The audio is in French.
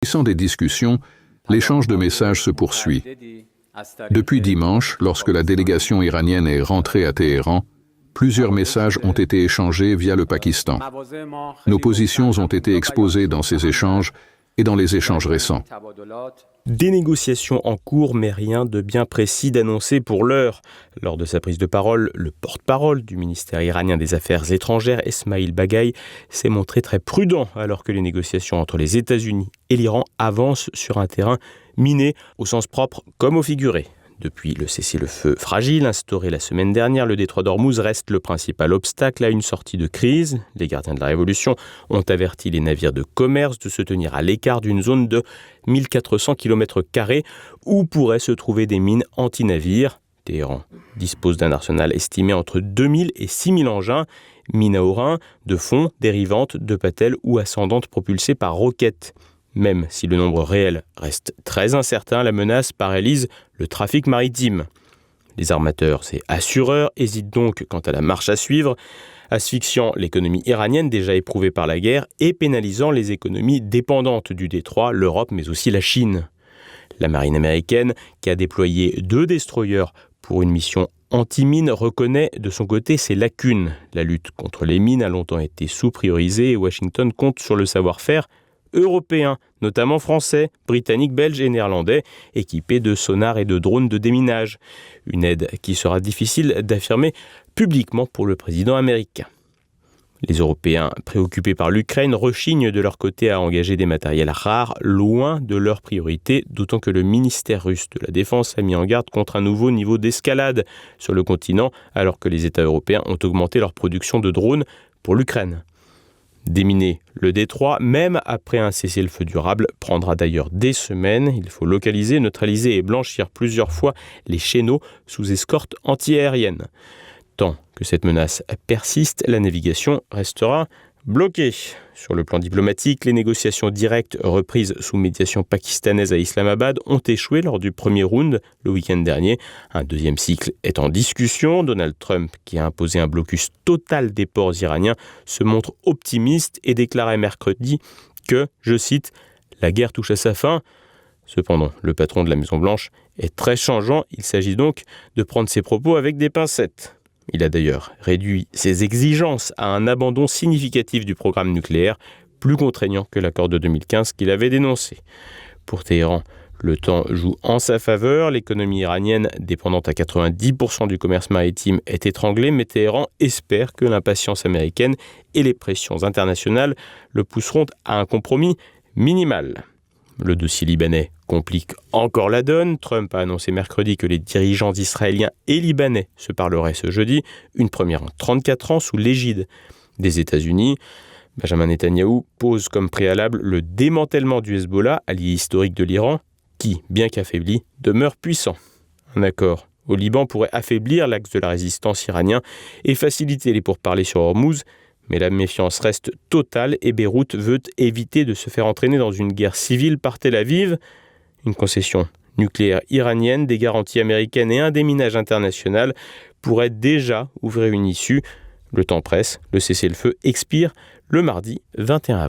Sans des discussions, l'échange de messages se poursuit. Depuis dimanche, lorsque la délégation iranienne est rentrée à Téhéran, plusieurs messages ont été échangés via le Pakistan. Nos positions ont été exposées dans ces échanges et dans les échanges récents. Des négociations en cours, mais rien de bien précis d'annoncé pour l'heure. Lors de sa prise de parole, le porte-parole du ministère iranien des Affaires étrangères, Esmaïl Baghaei, s'est montré très prudent alors que les négociations entre les États-Unis et l'Iran avancent sur un terrain miné au sens propre comme au figuré. Depuis le cessez-le-feu fragile instauré la semaine dernière, le détroit d'Ormuz reste le principal obstacle à une sortie de crise. Les gardiens de la Révolution ont averti les navires de commerce de se tenir à l'écart d'une zone de 1400 km² où pourraient se trouver des mines anti-navires. Téhéran dispose d'un arsenal estimé entre 2000 et 6000 engins, mines à orin, de fond, dérivantes, de patelles ou ascendantes propulsées par roquettes. Même si le nombre réel reste très incertain, la menace paralyse le trafic maritime. Les armateurs et assureurs hésitent donc quant à la marche à suivre, asphyxiant l'économie iranienne déjà éprouvée par la guerre et pénalisant les économies dépendantes du détroit, l'Europe mais aussi la Chine. La marine américaine, qui a déployé 2 destroyers pour une mission anti-mine, reconnaît de son côté ses lacunes. La lutte contre les mines a longtemps été sous-priorisée et Washington compte sur le savoir-faire européens, notamment français, britanniques, belges et néerlandais, équipés de sonars et de drones de déminage. Une aide qui sera difficile d'affirmer publiquement pour le président américain. Les Européens, préoccupés par l'Ukraine, rechignent de leur côté à engager des matériels rares, loin de leurs priorités, d'autant que le ministère russe de la Défense a mis en garde contre un nouveau niveau d'escalade sur le continent, alors que les États européens ont augmenté leur production de drones pour l'Ukraine. Déminer le détroit, même après un cessez-le-feu durable, prendra d'ailleurs des semaines. Il faut localiser, neutraliser et blanchir plusieurs fois les chéneaux sous escorte antiaérienne. Tant que cette menace persiste, la navigation restera bloquée. Sur le plan diplomatique, les négociations directes reprises sous médiation pakistanaise à Islamabad ont échoué lors du premier round le week-end dernier. Un deuxième cycle est en discussion. Donald Trump, qui a imposé un blocus total des ports iraniens, se montre optimiste et déclarait mercredi que, je cite, « la guerre touche à sa fin ». Cependant, le patron de la Maison-Blanche est très changeant. Il s'agit donc de prendre ses propos avec des pincettes. Il a d'ailleurs réduit ses exigences à un abandon significatif du programme nucléaire, plus contraignant que l'accord de 2015 qu'il avait dénoncé. Pour Téhéran, le temps joue en sa faveur. L'économie iranienne, dépendante à 90% du commerce maritime, est étranglée, mais Téhéran espère que l'impatience américaine et les pressions internationales le pousseront à un compromis minimal. Le dossier libanais complique encore la donne. Trump a annoncé mercredi que les dirigeants israéliens et libanais se parleraient ce jeudi, une première en 34 ans sous l'égide des États-Unis. Benjamin Netanyahou pose comme préalable le démantèlement du Hezbollah, allié historique de l'Iran, qui, bien qu'affaibli, demeure puissant. Un accord au Liban pourrait affaiblir l'axe de la résistance iranien et faciliter les pourparlers sur Hormuz, mais la méfiance reste totale et Beyrouth veut éviter de se faire entraîner dans une guerre civile par Tel Aviv. Une concession nucléaire iranienne, des garanties américaines et un déminage international pourraient déjà ouvrir une issue. Le temps presse, le cessez-le-feu expire le mardi 21 avril.